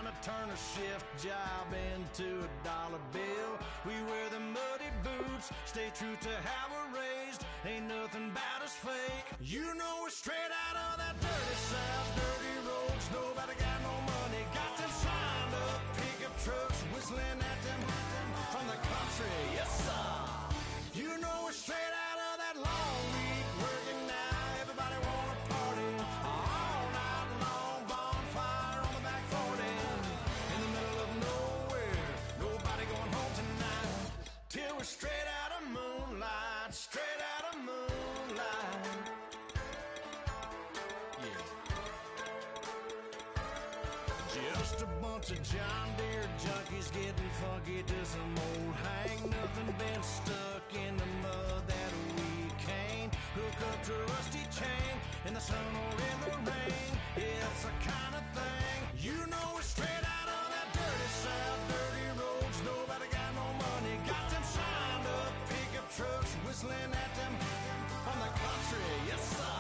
to turn a shift job into a dollar bill. We wear the muddy boots, stay true to how we're raised. Ain't nothing about us fake. You know we're straight out of that dirty south, dirty roads. Nobody got no money, got them signed up pickup trucks, whistling at them from the country. Yes, sir. You know we're straight out of that long week working now. Everybody wanna party all night long. Bonfire on the back 40 in the middle of nowhere. Nobody going home tonight till we're straight out of moonlight. Straight out of moonlight. Yeah. Just a bunch of John Deere junkies getting funky to some old hang. Nothing been stuck in the mud that we can't hook up to a rusty chain in the sun or in the rain. It's the kind of thing. You know we're straight out of that dirty south, dirty roads. Nobody got no money, got them signed up pickup trucks, whistling at them from the country. Yes, sir.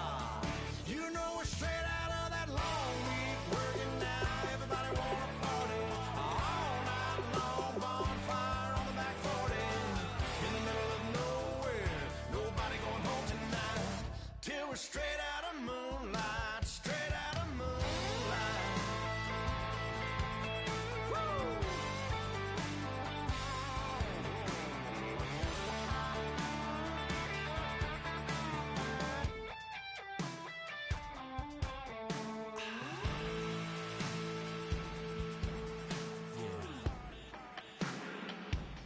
You know we're straight out of that long week working now. Everybody wanna party all night long. Bonfire on the back 40 in the middle of nowhere. Nobody going home tonight till we're straight out of moonlight. Straight out of moonlight. Woo!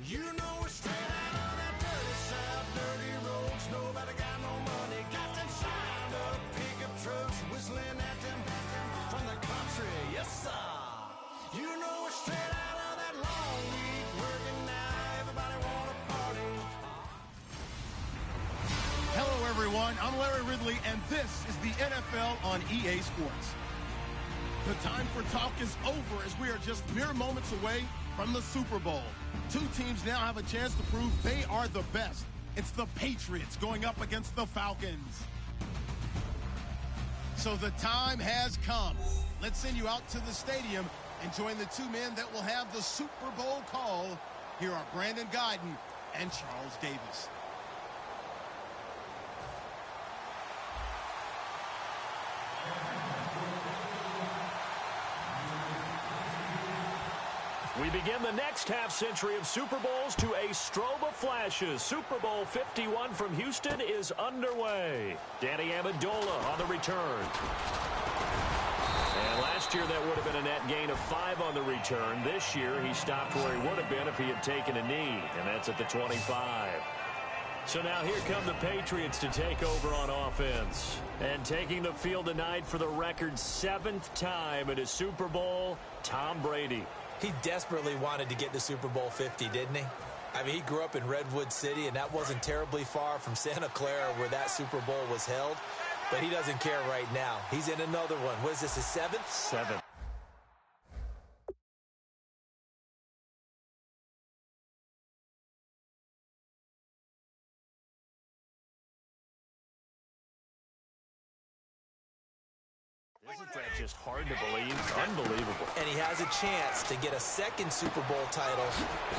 You know we're straight out of that dirty south, dirty roads. Nobody got no money, got them signed up pickup trucks, whistling at them from the country. Yes, sir. You know we're straight out of that long week working now. Everybody wanna party. Hello, everyone. I'm Larry Ridley, and this is the NFL on EA Sports. The time for talk is over as we are just mere moments away from the Super Bowl. Two teams now have a chance to prove they are the best. It's the Patriots going up against the Falcons. So the time has come. Let's send you out to the stadium and join the two men that will have the Super Bowl call. Here are Brandon Guyton and Charles Davis. We begin the next half-century of Super Bowls to a strobe of flashes. Super Bowl 51 from Houston is underway. Danny Amendola on the return. And last year that would have been a net gain of 5 on the return. This year he stopped where he would have been if he had taken a knee, and that's at the 25. So now here come the Patriots to take over on offense. And taking the field tonight for the record 7th time in a Super Bowl, Tom Brady. He desperately wanted to get to Super Bowl 50, didn't he? I mean, he grew up in Redwood City, and that wasn't terribly far from Santa Clara where that Super Bowl was held. But he doesn't care right now. He's in another one. What is this, his 7th? 7th. Isn't that just hard to believe? Unbelievable. And he has a chance to get a second Super Bowl title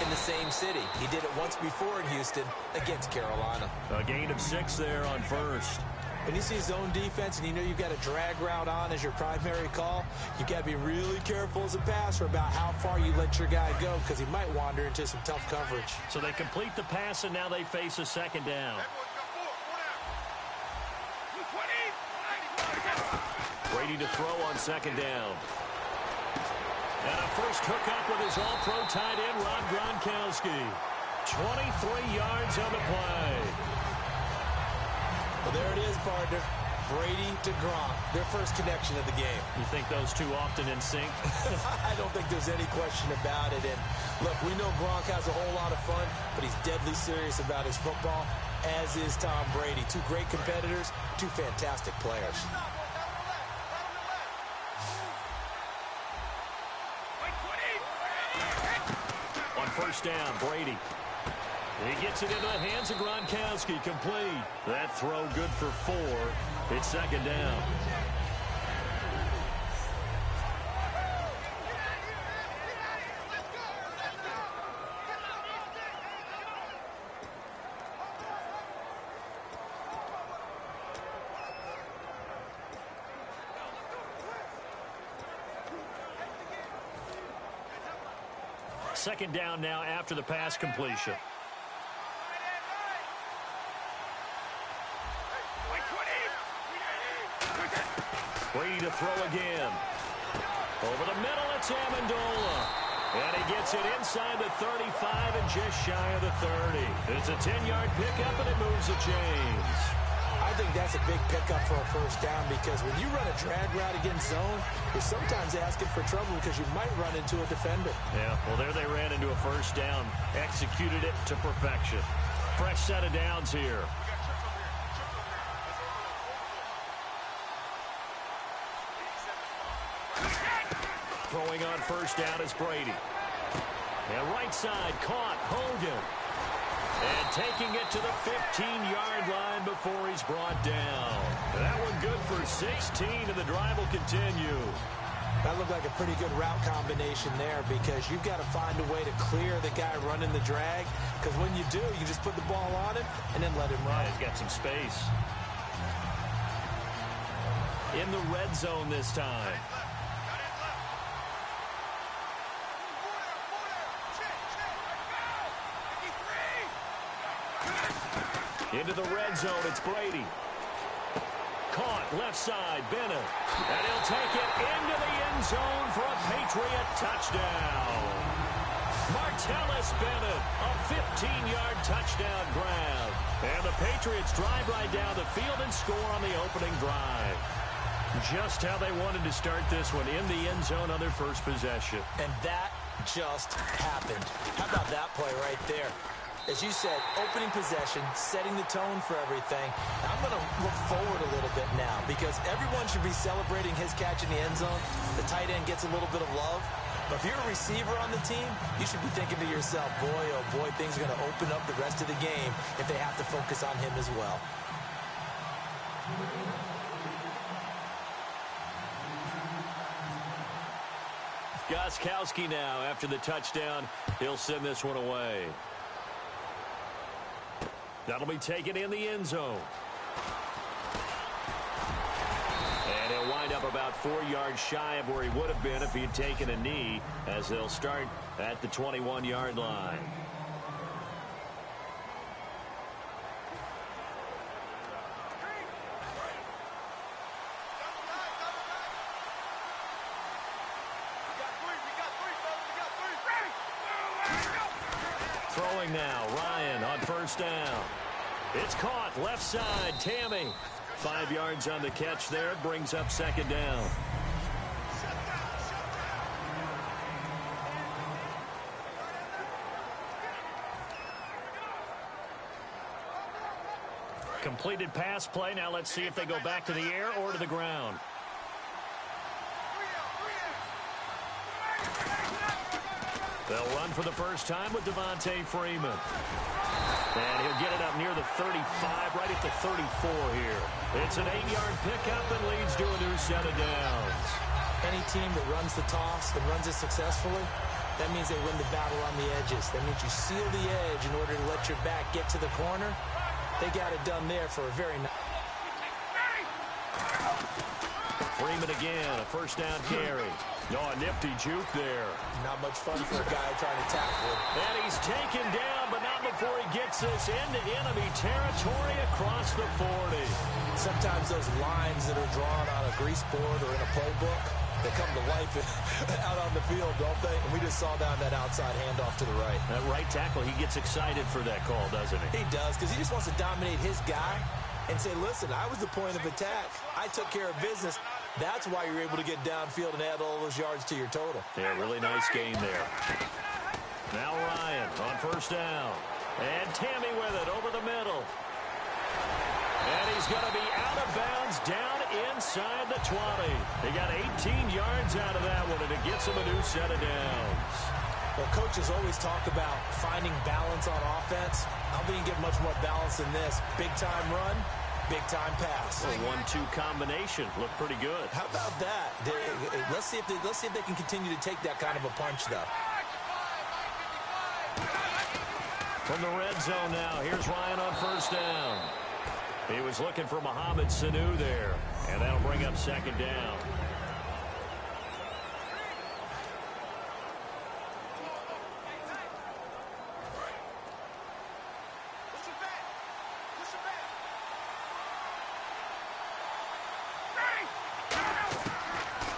in the same city. He did it once before in Houston against Carolina. A gain of 6 there on first. When you see zone defense and you know you've got a drag route on as your primary call, you've got to be really careful as a passer about how far you let your guy go because he might wander into some tough coverage. So they complete the pass, and now they face a second down. Brady to throw on second down. And a first hookup with his all-pro tight end, Rob Gronkowski. 23 yards on the play. Well, there it is, partner. Brady to Gronk, their first connection of the game. You think those two often in sync? I don't think there's any question about it. And look, we know Gronk has a whole lot of fun, but he's deadly serious about his football, as is Tom Brady. Two great competitors, two fantastic players. On first down, Brady. He gets it into the hands of Gronkowski, complete. That throw good for 4. It's second down. second down now after the pass completion. Brady to throw again. Over the middle, it's Amendola. And he gets it inside the 35 and just shy of the 30. It's a 10-yard pickup, and it moves the chains. I think that's a big pickup for a first down because when you run a drag route against zone, you're sometimes asking for trouble because you might run into a defender. Yeah, well, there they ran into a first down. Executed it to perfection. Fresh set of downs here. Throwing on first down is Brady. And right side, caught Hogan. And taking it to the 15-yard line before he's brought down. That one good for 16, and the drive will continue. That looked like a pretty good route combination there because you've got to find a way to clear the guy running the drag. Because when you do, you just put the ball on him and then let him run. Yeah, he's got some space. In the red zone this time. Into the red zone, it's Brady. Caught, left side, Bennett. And he'll take it into the end zone for a Patriot touchdown. Martellus Bennett, a 15-yard touchdown grab. And the Patriots drive right down the field and score on the opening drive. Just how they wanted to start this one, in the end zone on their first possession. And that just happened. How about that play right there? As you said, opening possession, setting the tone for everything. I'm going to look forward a little bit now because everyone should be celebrating his catch in the end zone. The tight end gets a little bit of love. But if you're a receiver on the team, you should be thinking to yourself, boy, oh boy, things are going to open up the rest of the game if they have to focus on him as well. Gostkowski now after the touchdown. He'll send this one away. That'll be taken in the end zone. And he'll wind up about 4 yards shy of where he would have been if he had taken a knee, as they'll start at the 21-yard line. Throwing now, Ryan on first down. It's caught, left side, Tammy. 5 yards on the catch there, brings up second down. Completed pass play. Now let's see if they go back to the air or to the ground. They'll run for the first time with Devontae Freeman. And he'll get it up near the 35, right at the 34 here. It's an 8-yard pickup and leads to a new set of downs. Any team that runs the toss and runs it successfully, that means they win the battle on the edges. That means you seal the edge in order to let your back get to the corner. They got it done there for a very nice. Freeman again, a first down carry. Oh, a nifty juke there. Not much fun for a guy trying to tackle him. And he's taken down, but not before he gets this into enemy territory across the 40. Sometimes those lines that are drawn on a grease board or in a playbook, they come to life out on the field, don't they? And we just saw down that outside handoff to the right. That right tackle, he gets excited for that call, doesn't he? He does, because he just wants to dominate his guy and say, listen, I was the point of attack. I took care of business. That's why you're able to get downfield and add all those yards to your total. Yeah, really nice game there. Now Ryan on first down. And Tammy with it over the middle. And he's going to be out of bounds down inside the 20. He got 18 yards out of that one, and it gets him a new set of downs. Well, coaches always talk about finding balance on offense. I don't think you get much more balance than this. Big-time run, big-time pass. A 1-2 combination looked pretty good. How about that? Let's see if they can continue to take that kind of a punch, though. From the red zone now, here's Ryan on first down. He was looking for Mohamed Sanu there, and that'll bring up second down.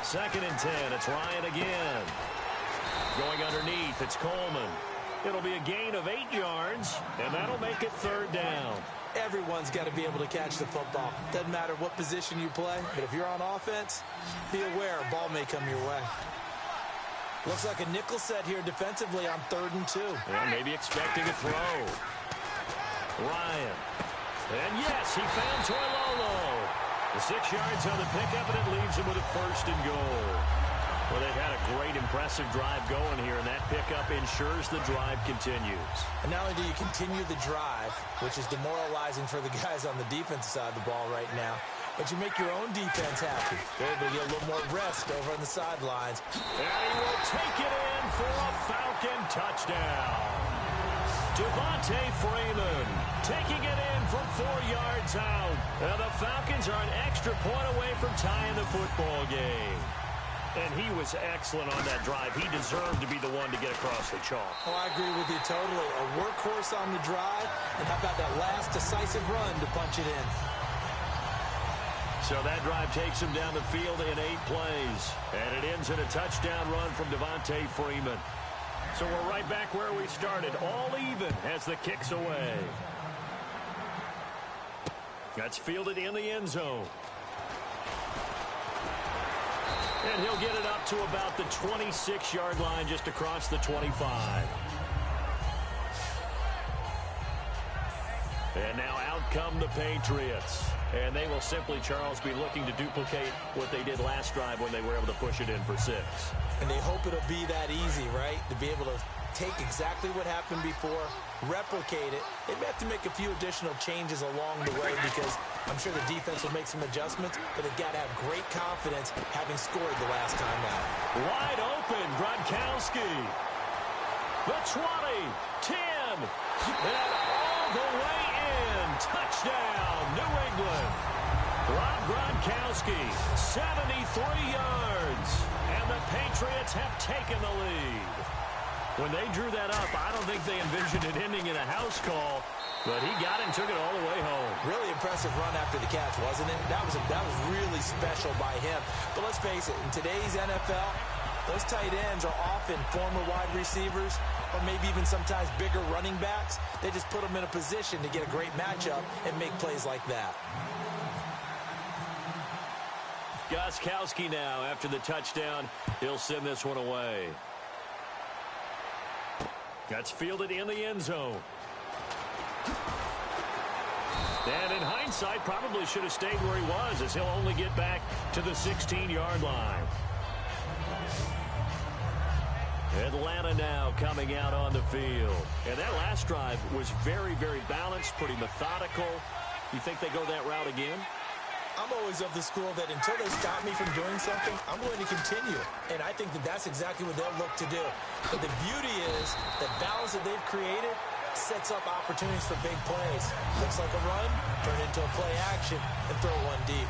2nd and 10. It's Ryan again. Going underneath, it's Coleman. It'll be a gain of 8 yards, and that'll make it 3rd down. Everyone's got to be able to catch the football. Doesn't matter what position you play, but if you're on offense, be aware a ball may come your way. Looks like a nickel set here defensively on 3rd and 2. Yeah, maybe expecting a throw. Ryan. And yes, he found Toilolo. The 6 yards on the pickup, and it leaves him with a 1st and goal. Well, they've had a great, impressive drive going here, and that pickup ensures the drive continues. And not only do you continue the drive, which is demoralizing for the guys on the defensive side of the ball right now, but you make your own defense happy. They're able to get a little more rest over on the sidelines. And he will take it in for a Falcon touchdown. Devontae Freeman taking it in from 4 yards out. And the Falcons are an extra point away from tying the football game. And he was excellent on that drive. He deserved to be the one to get across the chalk. Oh, I agree with you totally. A workhorse on the drive. And how about that last decisive run to punch it in? So that drive takes him down the field in 8 plays. And it ends in a touchdown run from Devontae Freeman. So we're right back where we started. All even as the kick's away. That's fielded in the end zone. And he'll get it up to about the 26-yard line, just across the 25. And now out come the Patriots. And they will simply, Charles, be looking to duplicate what they did last drive when they were able to push it in for 6. And they hope it'll be that easy, right? To be able to take exactly what happened before, replicate it. They may have to make a few additional changes along the way because I'm sure the defense will make some adjustments, but they've got to have great confidence having scored the last time out. Wide open, Gronkowski. The 20, 10, and all the way in. Touchdown, New England. Rob Gronkowski, 73 yards, and the Patriots have taken the lead. When they drew that up, I don't think they envisioned it ending in a house call, but he got it and took it all the way home. Really impressive run after the catch, wasn't it? That was really special by him. But let's face it, in today's NFL, those tight ends are often former wide receivers or maybe even sometimes bigger running backs. They just put them in a position to get a great matchup and make plays like that. Gostkowski now, after the touchdown, he'll send this one away. That's fielded in the end zone. And in hindsight, probably should have stayed where he was, as he'll only get back to the 16-yard line. Atlanta now coming out on the field. And that last drive was very, very balanced, pretty methodical. You think they go that route again? I'm always of the school that until they stop me from doing something, I'm going to continue. And I think that that's exactly what they'll look to do. But the beauty is the balance that they've created sets up opportunities for big plays. Looks like a run, turn into a play action, and throw one deep.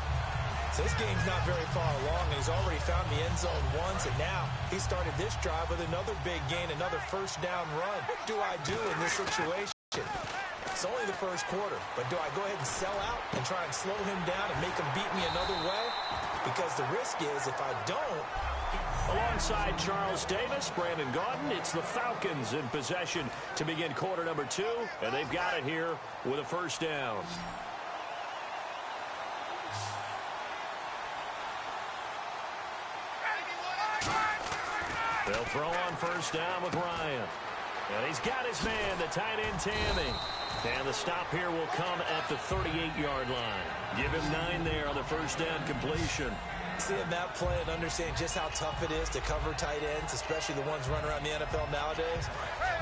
So this game's not very far along, and he's already found the end zone once, and now he started this drive with another big gain, another first down run. What do I do in this situation? It's only the first quarter, but do I go ahead and sell out and try and slow him down and make him beat me another way? Because the risk is if I don't. Alongside Charles Davis, Brandon Gaudin, it's the Falcons in possession to begin quarter number 2, and they've got it here with a first down. They'll throw on first down with Ryan. And he's got his man, the tight end Tammy. And the stop here will come at the 38-yard line. Give him 9 there on the first down completion. Seeing that play and understand just how tough it is to cover tight ends, especially the ones running around the NFL nowadays,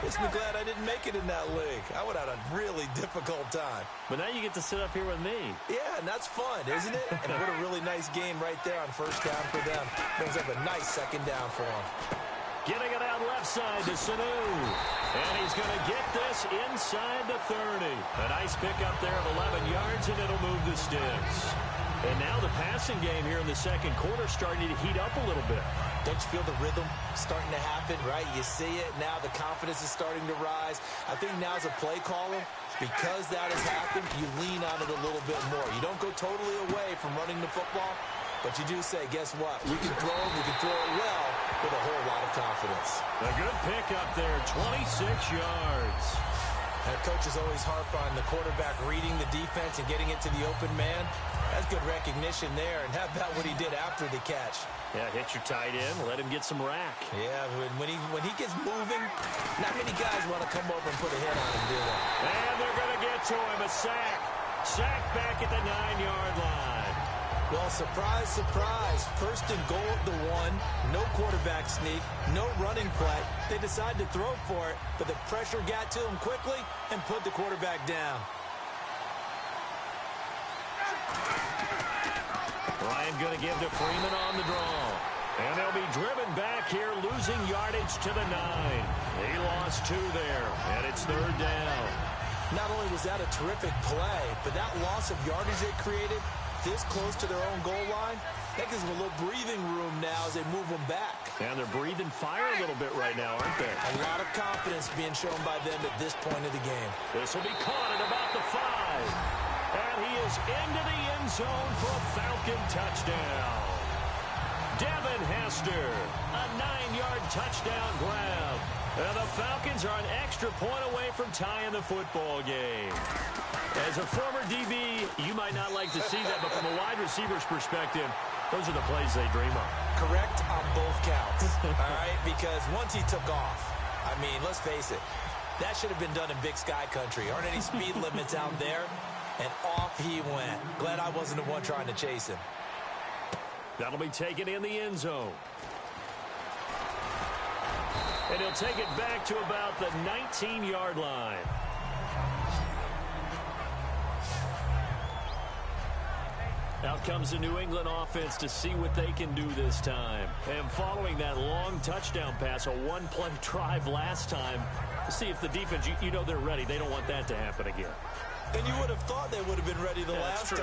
makes me glad I didn't make it in that league. I would have had a really difficult time. But now you get to sit up here with me. Yeah, and that's fun, isn't it? And what a really nice game right there on first down for them. Brings up a nice second down for them. Getting it out left side to Sanu. And he's going to get this inside the 30. A nice pickup there of 11 yards, and it'll move the sticks. And now the passing game here in the second quarter starting to heat up a little bit. Don't you feel the rhythm starting to happen, right? You see it. Now the confidence is starting to rise. I think now as a play caller, because that has happened, you lean on it a little bit more. You don't go totally away from running the football, But you do say, guess what? We can throw it well with a whole lot of confidence. A good pickup there, 26 yards. Our coaches always harp on the quarterback reading the defense and getting it to the open man. That's good recognition there. And how about what he did after the catch? Yeah, hit your tight end, let him get some rack. Yeah, when he gets moving, not many guys want to come over and put a hit on him, do they? And they're going to get to him, a sack. Sack back at the 9-yard line. Well, surprise, surprise. First and goal at the 1. No quarterback sneak. No running play. They decide to throw for it, but the pressure got to him quickly and put the quarterback down. Ryan going to give to Freeman on the draw. And they'll be driven back here, losing yardage to the 9. He lost 2 there, and it's 3rd down. Not only was that a terrific play, but that loss of yardage they created this close to their own goal line, that gives them a little breathing room now as they move them back. And they're breathing fire a little bit right now, aren't they? A lot of confidence being shown by them at this point of the game. This will be caught at about the 5. And he is into the end zone for a Falcon touchdown. Devin Hester, a 9-yard touchdown grab. And the Falcons are an extra point away from tying the football game. As a former DB, you might not like to see that, but from a wide receiver's perspective, those are the plays they dream of. Correct on both counts, all right? Because once he took off, I mean, let's face it, that should have been done in Big Sky Country. Aren't any speed limits out there? And off he went. Glad I wasn't the one trying to chase him. That'll be taken in the end zone. And he'll take it back to about the 19-yard line. Out comes the New England offense to see what they can do this time. And following that long touchdown pass, a one-play drive last time, to see if the defense, you know they're ready. They don't want that to happen again. And you would have thought they would have been ready the last time.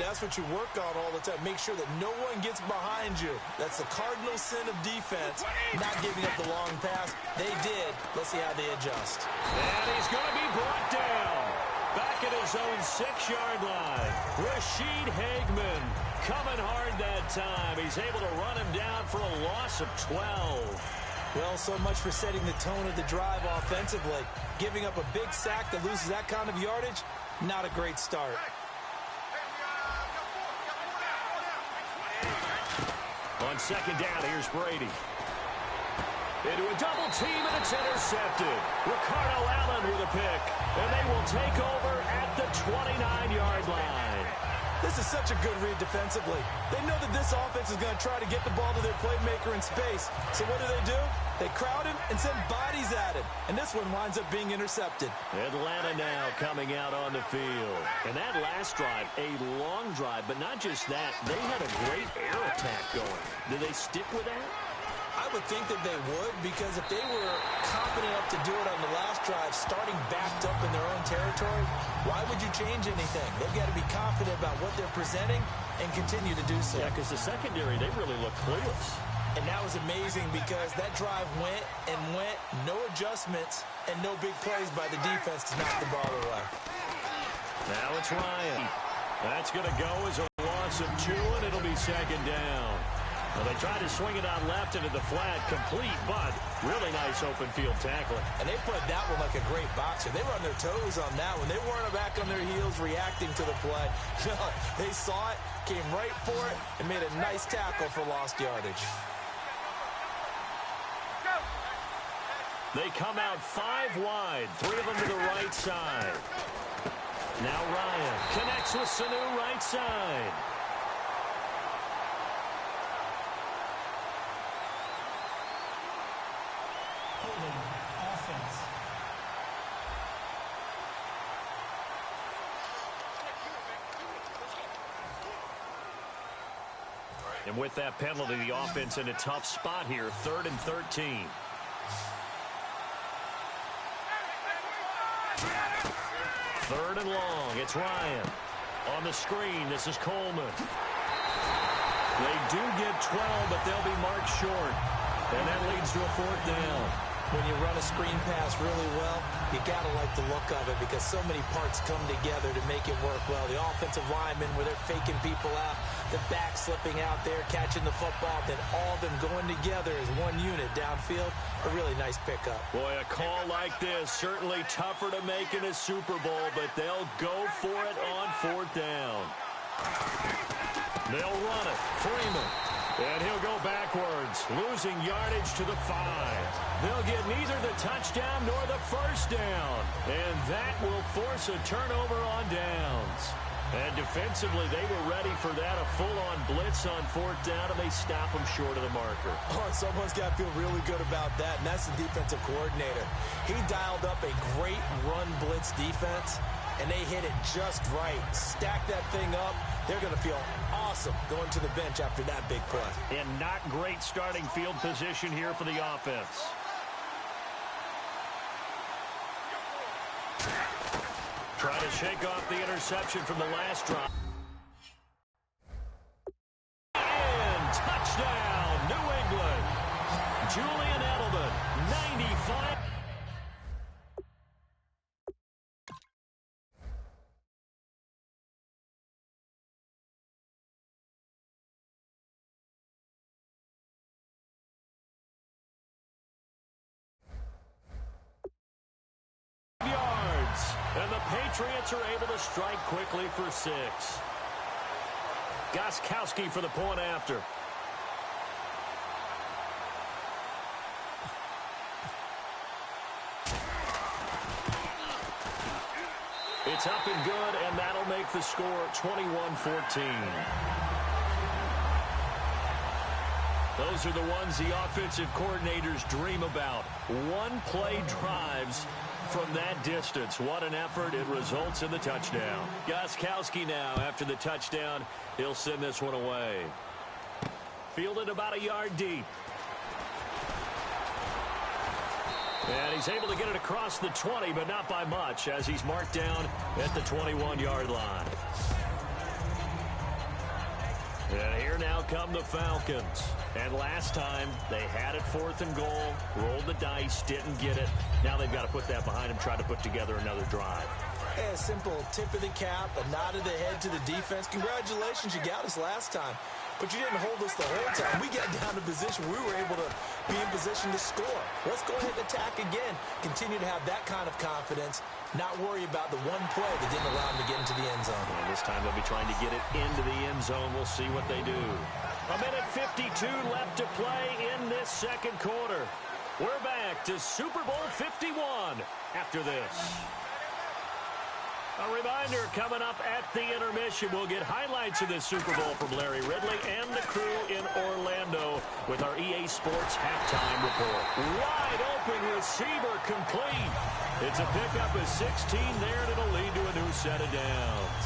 That's what you work on all the time. Make sure that no one gets behind you. That's the cardinal sin of defense, not giving up the long pass. They did. Let's see how they adjust. And he's going to be brought down. Back at his own 6-yard line. Rashid Hageman coming hard that time. He's able to run him down for a loss of 12. Well, so much for setting the tone of the drive offensively. Giving up a big sack that loses that kind of yardage, not a great start. On 2nd down, here's Brady. Into a double team, and it's intercepted. Ricardo Allen with a pick, and they will take over at the 29-yard line. This is such a good read defensively. They know that this offense is going to try to get the ball to their playmaker in space. So what do? They crowd him and send bodies at him. And this one winds up being intercepted. Atlanta now coming out on the field. And that last drive, a long drive, but not just that. They had a great air attack going. Did they stick with that? I would think that they would, because if they were confident enough to do it on the last drive, starting backed up in their own territory, why would you change anything? They've got to be confident about what they're presenting and continue to do so. Yeah, because the secondary, they really look clueless. And that was amazing because that drive went and went, no adjustments, and no big plays by the defense to knock the ball away. Now it's Ryan. That's going to go as a loss of 2, and it'll be 2nd down. Well, they tried to swing it out left into the flat, complete, but really nice open field tackling. And they played that one like a great boxer. They were on their toes on that one. They weren't back on their heels reacting to the play. They saw it, came right for it, and made a nice tackle for lost yardage. They come out 5 wide, 3 of them to the right side. Now Ryan connects with Sanu right side. And with that penalty, the offense in a tough spot here, 3rd and 13. Third and long, it's Ryan. On the screen, this is Coleman. They do get 12, but they'll be marked short. And that leads to a 4th down. When you run a screen pass really well, you got to like the look of it because so many parts come together to make it work well. The offensive linemen, where they're faking people out, the back slipping out there, catching the football, then all of them going together as one unit downfield. A really nice pickup. Boy, a call like this, certainly tougher to make in a Super Bowl, but they'll go for it on 4th down. They'll run it. Freeman. And he'll go backwards, losing yardage to the 5. They'll get neither the touchdown nor the first down. And that will force a turnover on downs. And defensively, they were ready for that, a full-on blitz on 4th down, and they stop them short of the marker. Oh, and someone's got to feel really good about that, and that's the defensive coordinator. He dialed up a great run blitz defense, and they hit it just right. Stack that thing up. They're going to feel awesome going to the bench after that big play. And not great starting field position here for the offense. Try to shake off the interception from the last drive. And touchdown, New England. Julian Edelman, 95. And the Patriots are able to strike quickly for 6. Gostkowski for the point after. It's up and good, and that'll make the score 21-14. Those are the ones the offensive coordinators dream about. One-play drives from that distance. What an effort. It results in the touchdown. Gostkowski now, after the touchdown, he'll send this one away. Fielded about a yard deep. And he's able to get it across the 20, but not by much, as he's marked down at the 21-yard line. And here now come the Falcons. And last time, they had it 4th and goal, rolled the dice, didn't get it. Now they've got to put that behind them, try to put together another drive. A simple tip of the cap, a nod of the head to the defense. Congratulations, you got us last time. But you didn't hold us the whole time. We got down to position. We were able to be in position to score. Let's go ahead and attack again. Continue to have that kind of confidence. Not worry about the one play that didn't allow them to get into the end zone. And this time they'll be trying to get it into the end zone. We'll see what they do. A minute 52 left to play in this second quarter. We're back to Super Bowl 51 after this. A reminder, coming up at the intermission, we'll get highlights of this Super Bowl from Larry Ridley and the crew in Orlando with our EA Sports halftime report. Wide open receiver complete. It's a pickup of 16 there, and it'll lead to a new set of downs.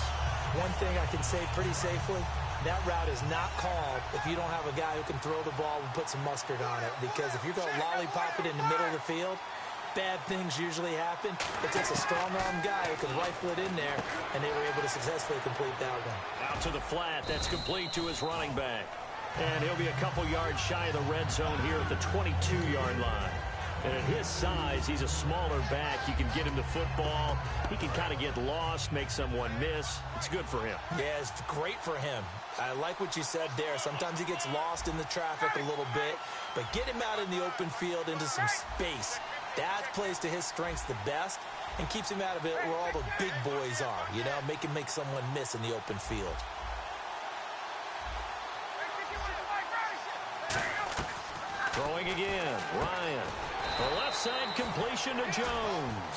One thing I can say pretty safely, that route is not called if you don't have a guy who can throw the ball and put some mustard on it. Because if you're going to lollipop it in the middle of the field, bad things usually happen. It takes a strong-arm guy who can rifle it in there, and they were able to successfully complete that one. Out to the flat. That's complete to his running back. And he'll be a couple yards shy of the red zone here at the 22-yard line. And at his size, he's a smaller back. You can get him the football. He can kind of get lost, make someone miss. It's good for him. Yeah, it's great for him. I like what you said there. Sometimes he gets lost in the traffic a little bit, but get him out in the open field into some space. That plays to his strengths the best and keeps him out of it where all the big boys are, you know, make him make someone miss in the open field. Throwing again, Ryan. The left side completion to Jones.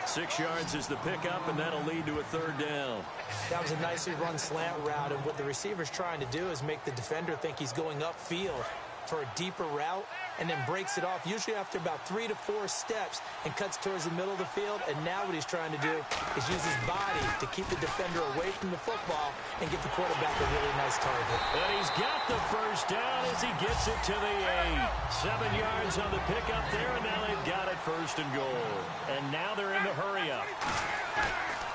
6 yards is the pickup, and that'll lead to a 3rd down. That was a nicely run slant route, and what the receiver's trying to do is make the defender think he's going upfield for a deeper route, and then breaks it off, usually after about 3 to 4 steps, and cuts towards the middle of the field. And now what he's trying to do is use his body to keep the defender away from the football and get the quarterback a really nice target. And he's got the first down as he gets it to the 8. 7 yards on the pickup there, and now they've got it 1st and goal. And now they're in the hurry up.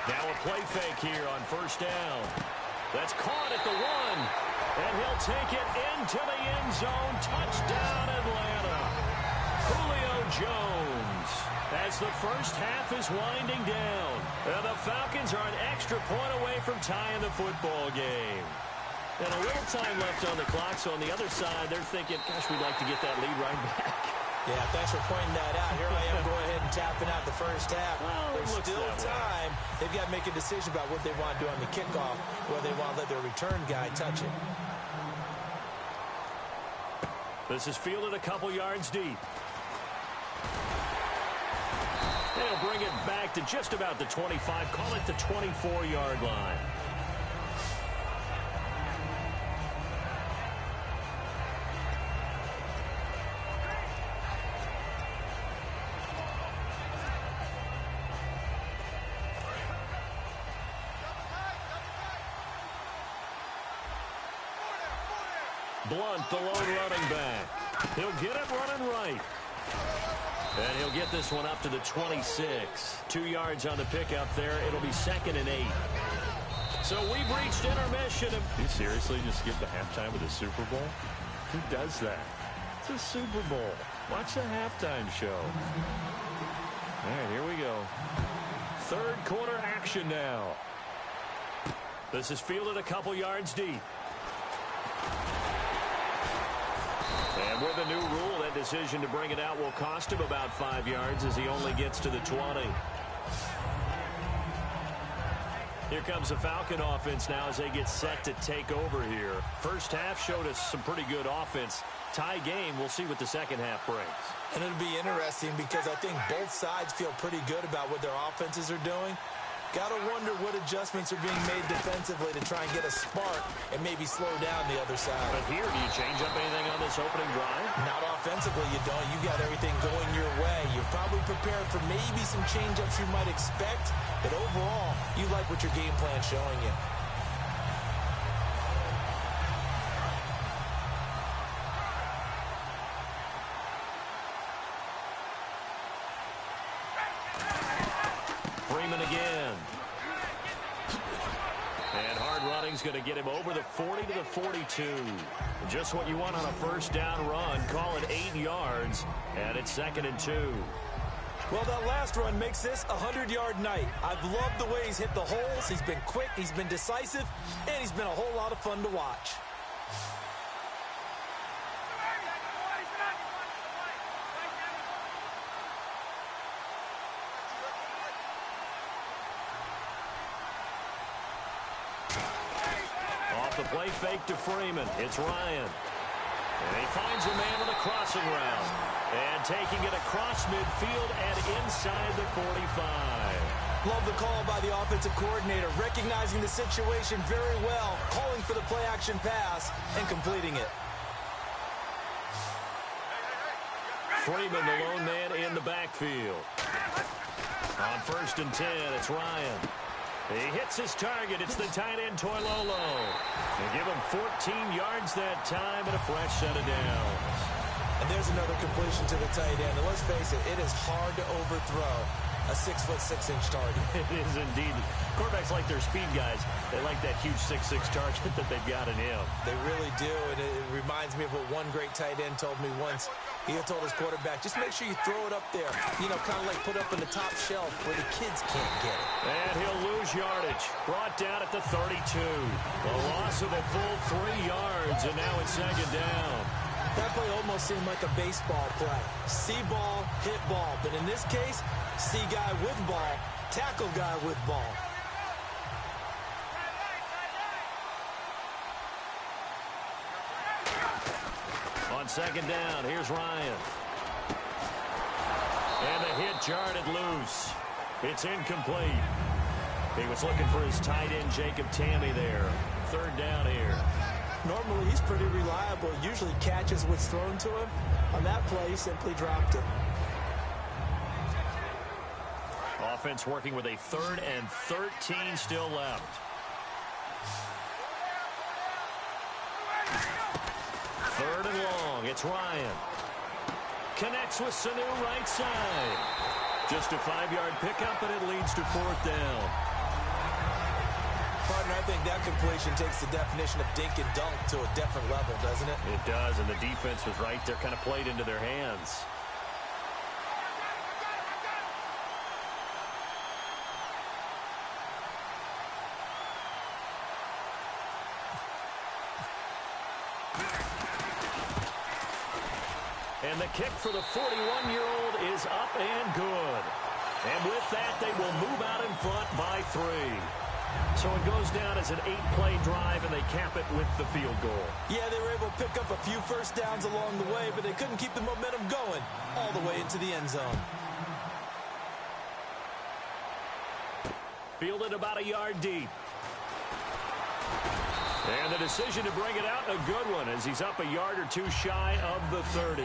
Now a play fake here on 1st down. That's caught at the 1. And he'll take it into the end zone. Touchdown, Atlanta. Julio Jones. As the first half is winding down, and the Falcons are an extra point away from tying the football game. And a little time left on the clock, so on the other side, they're thinking, gosh, we'd like to get that lead right back. Yeah, thanks for pointing that out. Here I am going ahead and tapping out the first half. Well, there's still time. They've got to make a decision about what they want to do on the kickoff, whether they want to let their return guy touch it. This is fielded a couple yards deep. They'll bring it back to just about the 25. Call it the 24-yard line. Blunt, the lone running back. He'll get it running right. And he'll get this one up to the 26. 2 yards on the pickup there. It'll be 2nd and 8. So we've reached intermission. You seriously just skip the halftime of the Super Bowl? Who does that? It's a Super Bowl. Watch the halftime show. All right, here we go. Third quarter action now. This is fielded a couple yards deep. And with a new rule, that decision to bring it out will cost him about 5 yards as he only gets to the 20. Here comes the Falcon offense now as they get set to take over here. First half showed us some pretty good offense. Tie game, we'll see what the second half brings. And it'll be interesting because I think both sides feel pretty good about what their offenses are doing. Gotta wonder what adjustments are being made defensively to try and get a spark and maybe slow down the other side. But here, do you change up anything on this opening drive? Not offensively, you don't. You got everything going your way. You're probably prepared for maybe some change-ups you might expect, but overall, you like what your game plan's showing you. Again. And hard running's going to get him over the 40 to the 42. Just what you want on a first down run. Call it 8 yards, and it's 2nd and 2. Well, that last run makes this a 100-yard night. I've loved the way he's hit the holes. He's been quick, he's been decisive, and he's been a whole lot of fun to watch. The play fake to Freeman. It's Ryan. And he finds a man on the crossing route. And taking it across midfield and inside the 45. Love the call by the offensive coordinator, recognizing the situation very well, calling for the play-action pass, and completing it. Freeman, the lone man in the backfield. On 1st and 10, it's Ryan. He hits his target. It's the tight end, Toilolo. They give him 14 yards that time and a fresh set of downs. And there's another completion to the tight end. And let's face it, it is hard to overthrow a 6'6" target. It is indeed. Quarterbacks like their speed guys. They like that huge 6'6" target that they've got in him. They really do, and it reminds me of what one great tight end told me once. He had told his quarterback, just make sure you throw it up there. You know, kind of like put up in the top shelf where the kids can't get it. And he'll lose yardage. Brought down at the 32. A loss of a full 3 yards, and now it's 2nd down. That play almost seemed like a baseball play. See ball, hit ball. But in this case, see guy with ball, tackle guy with ball. On 2nd down, here's Ryan. And the hit jarred it loose. It's incomplete. He was looking for his tight end, Jacob Tammy there. 3rd down here. Normally, he's pretty reliable. Usually catches what's thrown to him. On that play, he simply dropped it. Offense working with a 3rd and 13 still left. 3rd and long. It's Ryan. Connects with Sanu right side. Just a 5-yard pickup, and it leads to 4th down. Partner, I think that completion takes the definition of dink and dunk to a different level, doesn't it? It does, and the defense was right there, kind of played into their hands. And the kick for the 41-year-old is up and good. And with that, they will move out in front by 3. So it goes down as an 8-play drive, and they cap it with the field goal. Yeah, they were able to pick up a few first downs along the way, but they couldn't keep the momentum going all the way into the end zone. Fielded about a yard deep. And the decision to bring it out, a good one, as he's up a yard or two shy of the 30.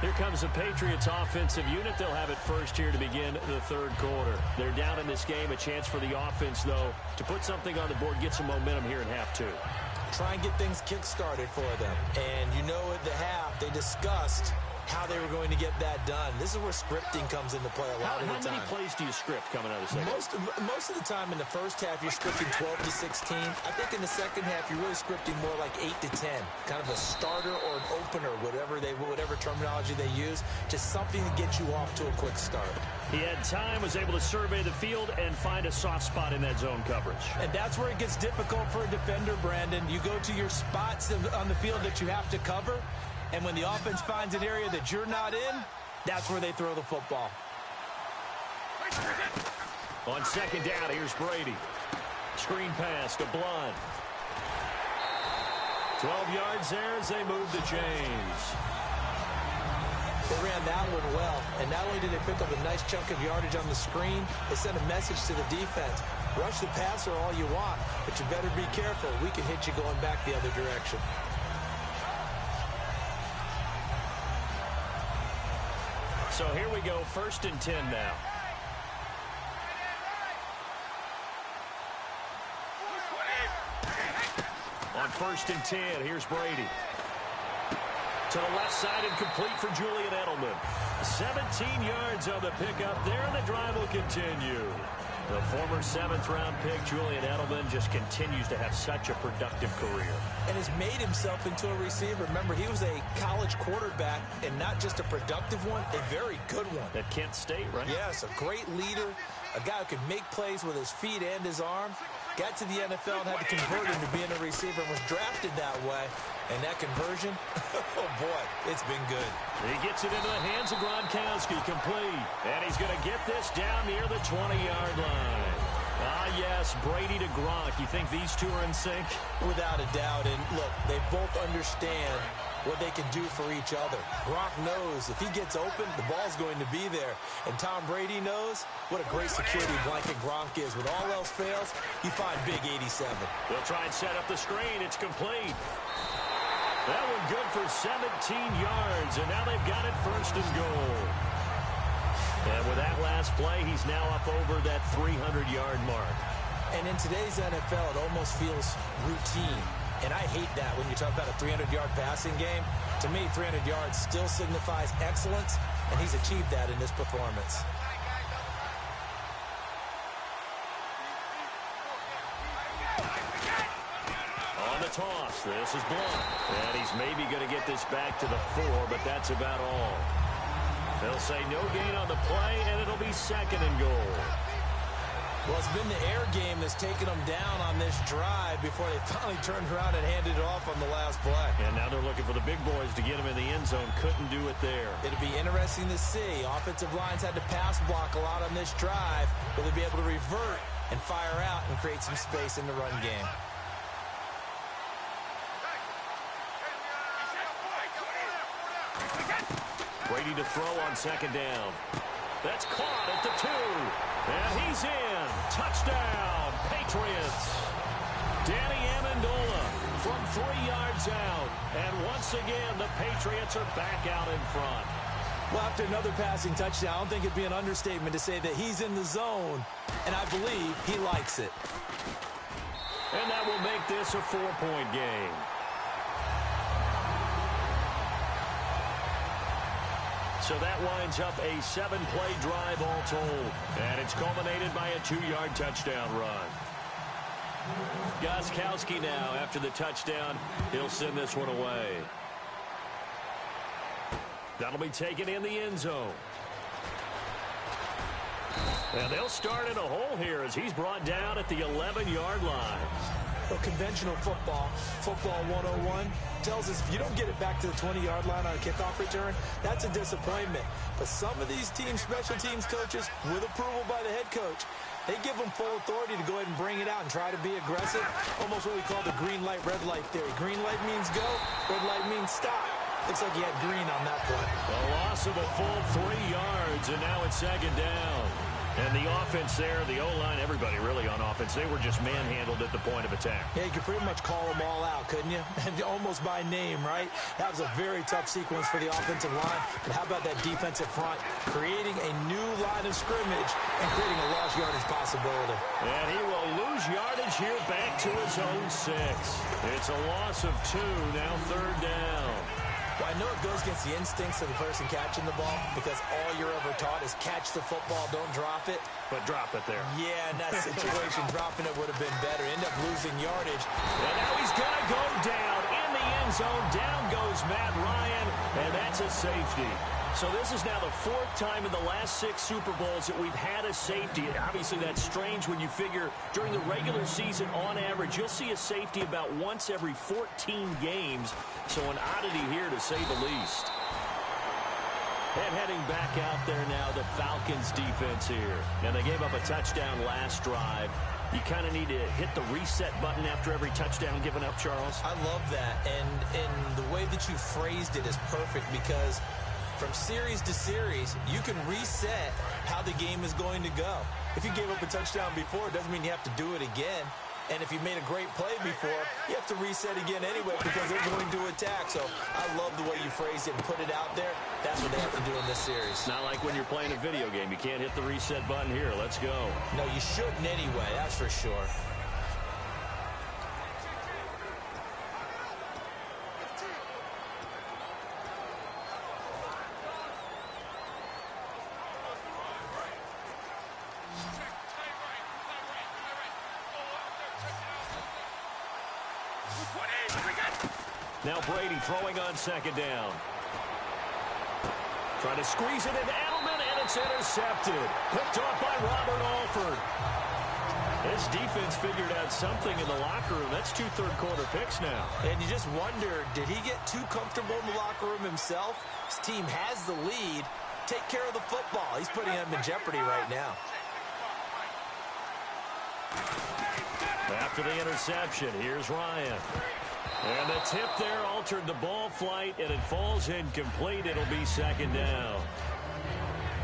Here comes the Patriots offensive unit. They'll have it first here to begin the third quarter. They're down in this game. A chance for the offense, though, to put something on the board, get some momentum here in half 2. Try and get things kick-started for them. And you know at the half, they discussed how they were going to get that done. This is where scripting comes into play a lot of the time. How many plays do you script coming out of the second? Most of the time in the first half, you're scripting 12 to 16. I think in the second half, you're really scripting more like 8 to 10. Kind of a starter or an opener, whatever terminology they use, just something to get you off to a quick start. He had time, was able to survey the field and find a soft spot in that zone coverage. And that's where it gets difficult for a defender, Brandon. You go to your spots on the field that you have to cover, and when the offense finds an area that you're not in, that's where they throw the football. On second down, here's Brady. Screen pass to Blunt. 12 yards there as they move the chains. They ran that one well, and not only did they pick up a nice chunk of yardage on the screen, they sent a message to the defense. Rush the passer all you want, but you better be careful. We can hit you going back the other direction. So here we go, 1st and 10 now. On 1st and 10, here's Brady. To the left side and complete for Julian Edelman. 17 yards on the pickup there, and the drive will continue. The former 7th-round pick, Julian Edelman, just continues to have such a productive career. And has made himself into a receiver. Remember, he was a college quarterback, and not just a productive one, a very good one. At Kent State, right? Yes, a great leader, a guy who could make plays with his feet and his arm. Got to the NFL and had to convert him to being a receiver and was drafted that way. And that conversion, oh boy, it's been good. He gets it into the hands of Gronkowski, complete. And he's going to get this down near the 20-yard line. Ah, yes, Brady to Gronk. You think these two are in sync? Without a doubt. And look, they both understand what they can do for each other. Gronk knows if he gets open, the ball's going to be there. And Tom Brady knows what a great security blanket Gronk is. When all else fails, you find big 87. They'll try and set up the screen. It's complete. That one good for 17 yards, and now they've got it 1st and goal. And with that last play, he's now up over that 300-yard mark. And in today's NFL, it almost feels routine. And I hate that when you talk about a 300-yard passing game. To me, 300 yards still signifies excellence, and he's achieved that in this performance. On the toss, this is Blunt. And he's maybe going to get this back to the 4, but that's about all. They'll say no gain on the play, and it'll be 2nd and goal. Well, it's been the air game that's taken them down on this drive before they finally turned around and handed it off on the last play. And now they're looking for the big boys to get him in the end zone. Couldn't do it there. It'll be interesting to see. Offensive lines had to pass block a lot on this drive. Will they be able to revert and fire out and create some space in the run game? Brady to throw on 2nd down. That's caught at the 2. And he's in. Touchdown, Patriots. Danny Amendola from 3 yards out. And once again, the Patriots are back out in front. Well, after another passing touchdown, I don't think it'd be an understatement to say that he's in the zone. And I believe he likes it. And that will make this a 4-point game. So that winds up a 7-play drive all told. And it's culminated by a 2-yard touchdown run. Gostkowski now, after the touchdown, he'll send this one away. That'll be taken in the end zone. And they'll start in a hole here as he's brought down at the 11-yard line. Well, conventional football, football 101, tells us if you don't get it back to the 20-yard line on a kickoff return, that's a disappointment. But some of these teams, special teams coaches, with approval by the head coach, they give them full authority to go ahead and bring it out and try to be aggressive. Almost what we call the green light, red light theory. Green light means go, red light means stop. Looks like he had green on that play. A loss of a full 3 yards, and now it's second down. And the offense there, the O-line, everybody really on offense, they were just manhandled at the point of attack. Yeah, you could pretty much call them all out, couldn't you? Almost by name, right? That was a very tough sequence for the offensive line. But how about that defensive front creating a new line of scrimmage and creating a lost yardage possibility? And he will lose yardage here back to his own 6. It's a loss of 2, now third down. Well, I know it goes against the instincts of the person catching the ball because all you're ever taught is catch the football, don't drop it. But drop it there. Yeah, in that situation, dropping it would have been better. End up losing yardage. And now he's going to go down in the end zone. Down goes Matt Ryan, and that's a safety. So this is now the 4th time in the last 6 Super Bowls that we've had a safety. Obviously, that's strange when you figure during the regular season, on average, you'll see a safety about once every 14 games. So an oddity here, to say the least. And heading back out there now, the Falcons defense here. And they gave up a touchdown last drive. You kind of need to hit the reset button after every touchdown given up, Charles. I love that. And the way that you phrased it is perfect because from series to series, you can reset how the game is going to go. If you gave up a touchdown before, it doesn't mean you have to do it again. And if you made a great play before, you have to reset again anyway because they're going to attack. So I love the way you phrased it and put it out there. That's what they have to do in this series. Not like when you're playing a video game. You can't hit the reset button here. Let's go. No, you shouldn't anyway. That's for sure. Now Brady throwing on second down. Trying to squeeze it into Edelman, and it's intercepted. Picked off by Robert Alford. This defense figured out something in the locker room. That's 2 third-quarter picks now. And you just wonder, did he get too comfortable in the locker room himself? His team has the lead. Take care of the football. He's putting them in jeopardy right now. After the interception, here's Ryan. And the tip there altered the ball flight, and it falls incomplete. It'll be second down.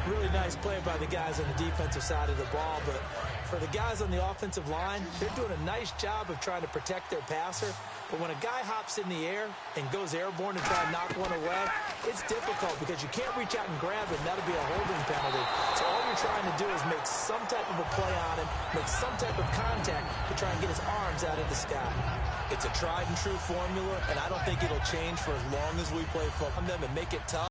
Really nice play by the guys on the defensive side of the ball, but for the guys on the offensive line, they're doing a nice job of trying to protect their passer. But when a guy hops in the air and goes airborne and try to knock one away, it's difficult because you can't reach out and grab it, and that'll be a holding penalty. So all you're trying to do is make some type of a play on him, make some type of contact to try and get his arms out of the sky. It's a tried and true formula, and I don't think it'll change for as long as we play football on them and make it tough.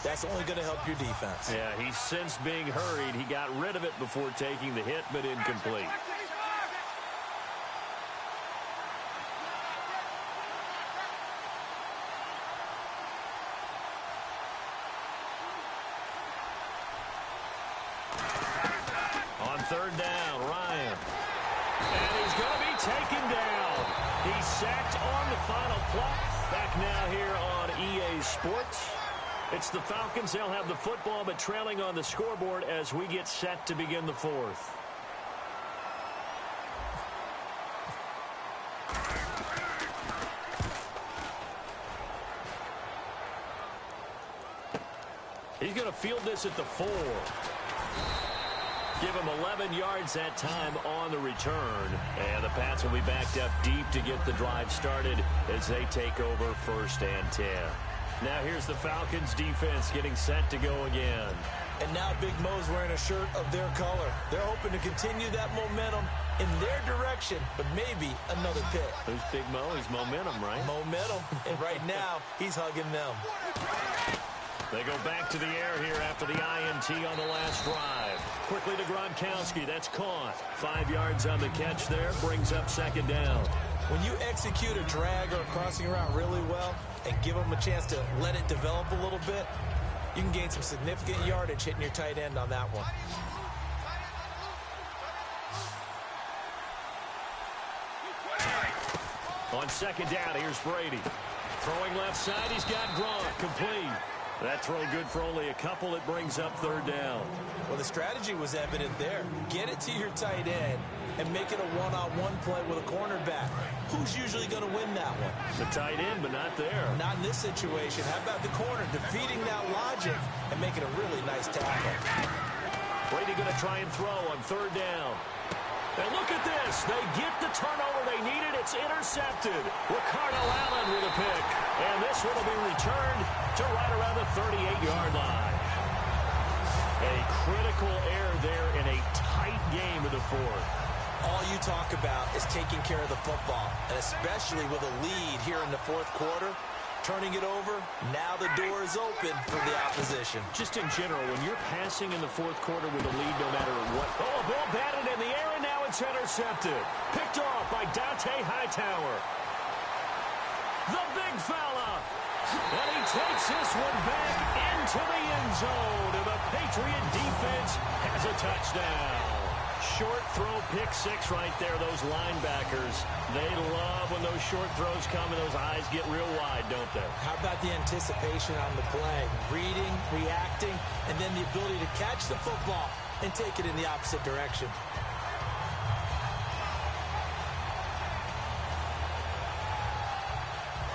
That's only going to help your defense. Yeah, he's since being hurried. He got rid of it before taking the hit, but incomplete. On third down, Ryan. And he's going to be taken down. He's sacked on the final play. Back now here on EA Sports. It's the Falcons. They'll have the football, but trailing on the scoreboard as we get set to begin the 4th. He's going to field this at the 4. Give him 11 yards that time on the return. And the Pats will be backed up deep to get the drive started as they take over 1st and 10. Now here's the Falcons defense getting set to go again. And now Big Mo's wearing a shirt of their color. They're hoping to continue that momentum in their direction, but maybe another pick. Who's Big Mo? He's momentum, right? Momentum. And right now, he's hugging them. They go back to the air here after the INT on the last drive. Quickly to Gronkowski. That's caught. 5 yards on the catch there. Brings up second down. When you execute a drag or a crossing route really well and give them a chance to let it develop a little bit, you can gain some significant yardage hitting your tight end on that one. On second down, here's Brady. Throwing left side, he's got Gronk. Complete. That throw good for only a couple. It brings up third down. Well, the strategy was evident there. Get it to your tight end and make it a one-on-one play with a cornerback. Who's usually going to win that one? The tight end, but not there. Not in this situation. How about the corner defeating that logic and making a really nice tackle? Brady going to try and throw on third down. And look at this. They get the turnover they needed. It's intercepted. Ricardo Allen with a pick. And this one will be returned to right around the 38-yard line. A critical error there in a tight game of the fourth. All you talk about is taking care of the football, and especially with a lead here in the fourth quarter. Turning it over, now the door is open for the opposition. Just in general, when you're passing in the fourth quarter with a lead, no matter what. Oh, a ball batted in the air, and now it's intercepted. Picked off by Dante Hightower. The big fella. And he takes this one back into the end zone. And the Patriot defense has a touchdown. Short throw, pick six right there. Those linebackers, they love when those short throws come and those eyes get real wide, don't they? How about the anticipation on the play? Reading, reacting, and then the ability to catch the football and take it in the opposite direction.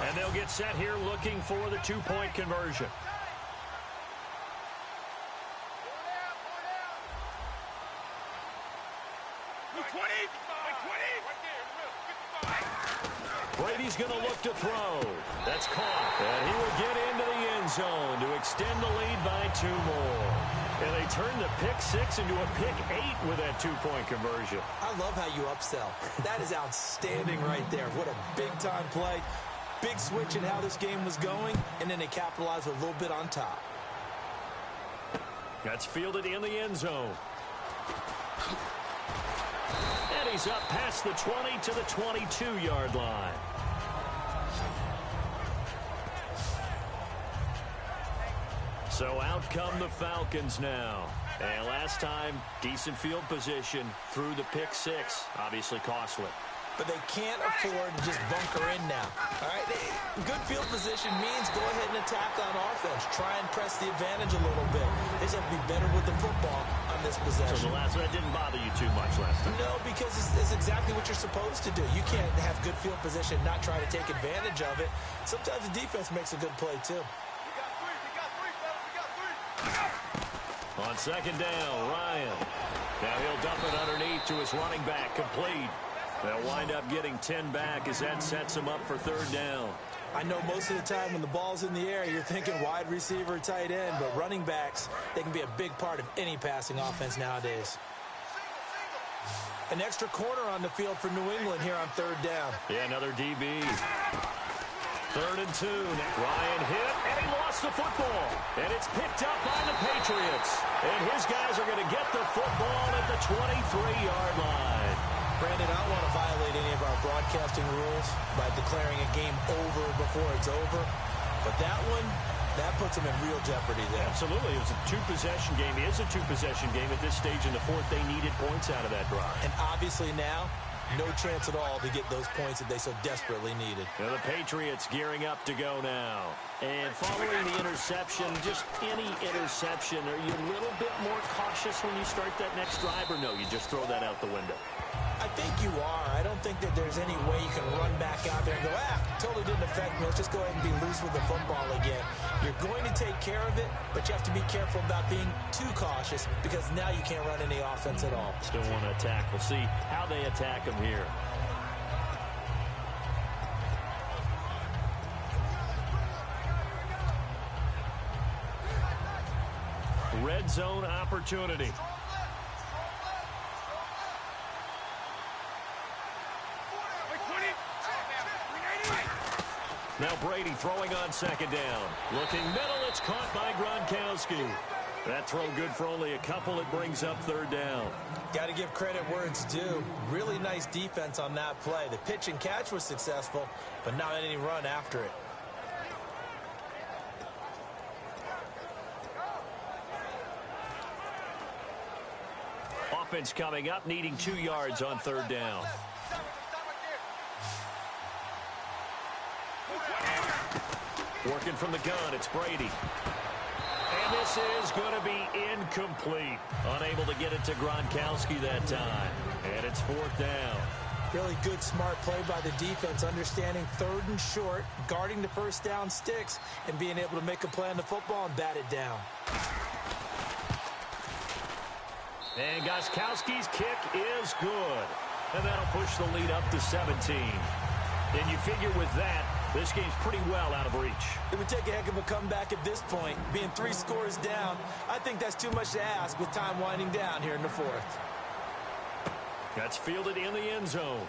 And they'll get set here looking for the two-point conversion. Brady's going to look to throw. That's caught. And he will get into the end zone to extend the lead by 2 more. And they turn the pick six into a pick 8 with that two-point conversion. I love how you upsell. That is outstanding right there. What a big-time play. Big switch in how this game was going, and then they capitalized a little bit on top. That's fielded in the end zone. And he's up past the 20 to the 22-yard line. So out come the Falcons now. And last time, decent field position through the pick six. Obviously costly. But they can't afford to just bunker in now. All right, good field position means go ahead and attack on offense. Try and press the advantage a little bit. They just have to be better with the football on this possession. So the last one didn't bother you too much last time? No, because it's exactly what you're supposed to do. You can't have good field position, not try to take advantage of it. Sometimes the defense makes a good play, too. On second down, Ryan. Now he'll dump it underneath to his running back, complete. They'll wind up getting 10 back as that sets them up for third down. I know most of the time when the ball's in the air, you're thinking wide receiver, tight end, but running backs, they can be a big part of any passing offense nowadays. An extra corner on the field for New England here on third down. Yeah, another DB. 3rd and 2. Ryan hit, and he lost the football. And it's picked up by the Patriots. And his guys are going to get the football at the 23-yard line. Brandon, I don't want to violate any of our broadcasting rules by declaring a game over before it's over. But that one, that puts them in real jeopardy there. Absolutely. It was a two-possession game. It is a two-possession game at this stage in the fourth. They needed points out of that drive. And obviously now, no chance at all to get those points that they so desperately needed. Now the Patriots gearing up to go now. And following the interception, just any interception, are you a little bit more cautious when you start that next drive, or no, you just throw that out the window? I think you are. I don't think that there's any way you can run back out there and go, totally didn't affect me. Let's just go ahead and be loose with the football again. You're going to take care of it, but you have to be careful about being too cautious because now you can't run any offense at all. Still want to attack. We'll see how they attack them here. Red zone opportunity. Now Brady throwing on second down. Looking middle, it's caught by Gronkowski. That throw good for only a couple. It brings up third down. Got to give credit where it's due. Really nice defense on that play. The pitch and catch was successful, but not any run after it. Offense coming up, needing 2 yards on third down. Working from the gun, it's Brady. And this is going to be incomplete. Unable to get it to Gronkowski that time. And it's 4th down. Really good, smart play by the defense, understanding 3rd and short, guarding the first down sticks, and being able to make a play on the football and bat it down. And Gronkowski's kick is good. And that'll push the lead up to 17. And you figure with that, this game's pretty well out of reach. It would take a heck of a comeback at this point. Being 3 scores down, I think that's too much to ask with time winding down here in the 4th. That's fielded in the end zone.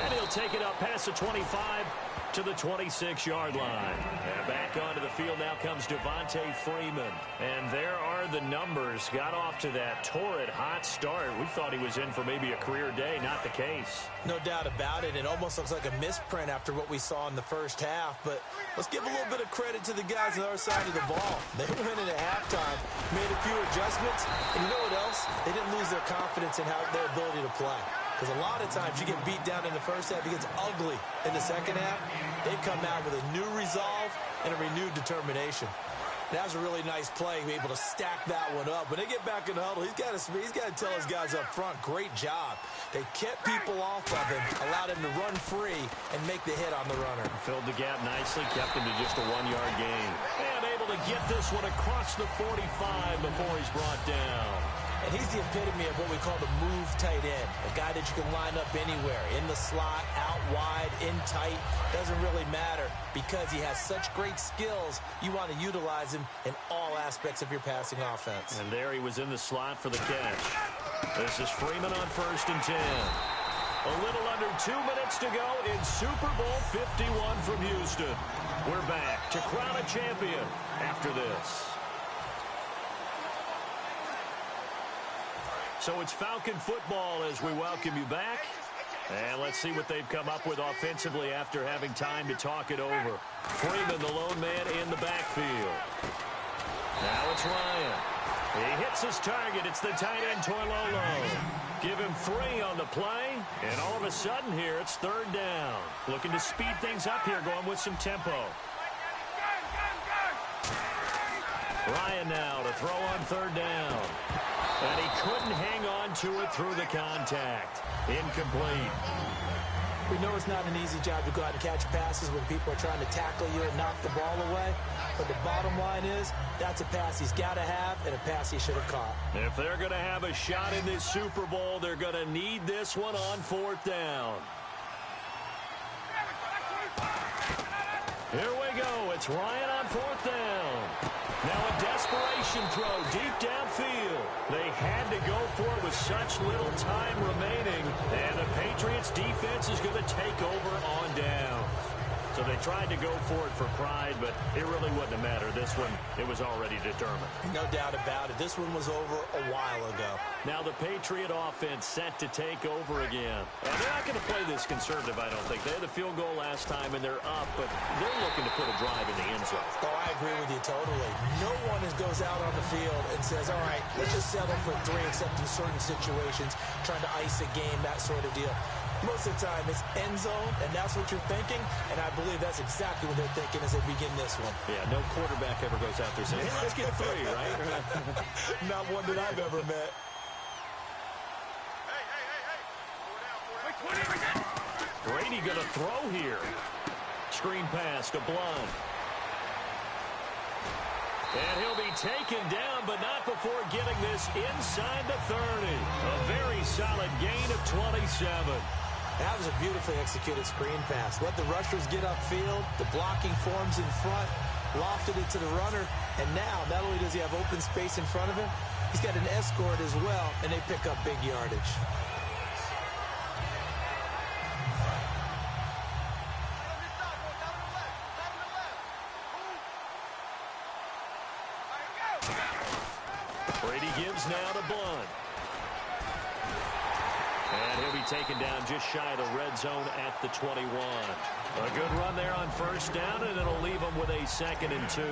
And he'll take it up past the 25 to the 26-yard line. And back onto the field now comes Devontae Freeman. And there are the numbers. Got off to that torrid hot start. We thought he was in for maybe a career day. Not the case. No doubt about it. It almost looks like a misprint after what we saw in the first half. But let's give a little bit of credit to the guys on the other side of the ball. They went in at halftime, made a few adjustments. And you know what else? They didn't lose their confidence in their ability to play. Because a lot of times you get beat down in the first half, it gets ugly in the second half. They come out with a new resolve and a renewed determination. That was a really nice play, able to stack that one up. When they get back in the huddle, he's got to tell his guys up front, great job. They kept people off of him, allowed him to run free and make the hit on the runner. Filled the gap nicely, kept him to just a 1-yard gain. And able to get this one across the 45 before he's brought down. And he's the epitome of what we call the move tight end, a guy that you can line up anywhere, in the slot, out wide, in tight, doesn't really matter because he has such great skills. You want to utilize him in all aspects of your passing offense. And there he was in the slot for the catch. This is Freeman on 1st and 10. A little under 2 minutes to go in Super Bowl 51 from Houston. We're back to crown a champion after this. So it's Falcon football as we welcome you back. And let's see what they've come up with offensively after having time to talk it over. Freeman, the lone man in the backfield. Now it's Ryan. He hits his target. It's the tight end, Toilolo. Give him 3 on the play. And all of a sudden here, it's 3rd down. Looking to speed things up here, going with some tempo. Ryan now to throw on 3rd down. And he couldn't hang on to it through the contact. Incomplete. We know it's not an easy job to go out and catch passes when people are trying to tackle you and knock the ball away. But the bottom line is, that's a pass he's got to have and a pass he should have caught. If they're going to have a shot in this Super Bowl, they're going to need this one on 4th down. Here we go. It's Ryan on 4th down. Now a desperation throw deep downfield. They had to go for it with such little time remaining. And the Patriots defense is going to take over on down. So they tried to go for it for pride, but it really wouldn't have mattered. This one, it was already determined. No doubt about it. This one was over a while ago. Now the Patriot offense set to take over again. And they're not going to play this conservative, I don't think. They had the field goal last time, and they're up, but they're looking to put a drive in the end zone. Oh, I agree with you totally. No one goes out on the field and says, all right, let's just settle for 3, except in certain situations, trying to ice a game, that sort of deal. Most of the time, it's end zone, and that's what you're thinking, and I believe that's exactly what they're thinking as they begin this one. Yeah, no quarterback ever goes out there saying, hey, let's get 3, right? Not one that I've ever met. Brady going to throw here. Screen pass to Blunt. And he'll be taken down, but not before getting this inside the 30. A very solid gain of 27. That was a beautifully executed screen pass. Let the rushers get upfield. The blocking forms in front. Lofted it to the runner. And now, not only does he have open space in front of him, he's got an escort as well, and they pick up big yardage. Brady gives now to Blunt. And he'll be taken down just shy of the red zone at the 21. A good run there on 1st down, and it'll leave them with a 2nd and 2.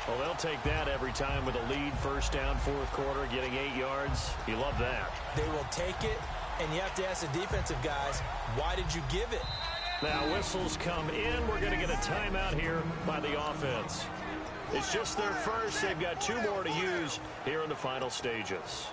Well, they'll take that every time with a lead. 1st down, 4th quarter, getting 8 yards. You love that. They will take it, and you have to ask the defensive guys, why did you give it? Now whistles come in. We're going to get a timeout here by the offense. It's just their first. They've got 2 more to use here in the final stages.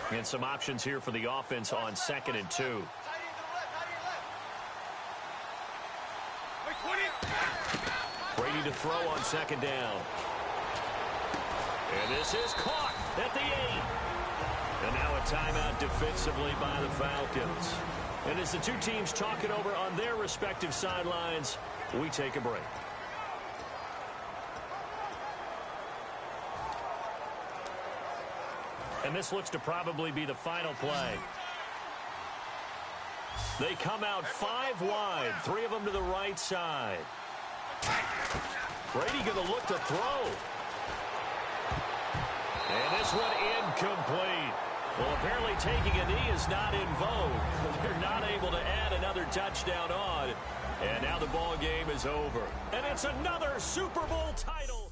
And some options here for the offense on 2nd and 2. Brady to throw on 2nd down. And this is caught at the 8. And now a timeout defensively by the Falcons. And as the 2 teams talk it over on their respective sidelines, we take a break. And this looks to probably be the final play. They come out 5 wide, 3 of them to the right side. Brady going to look to throw. And this one incomplete. Well, apparently taking a knee is not in vogue. They're not able to add another touchdown on. And now the ball game is over. And it's another Super Bowl title.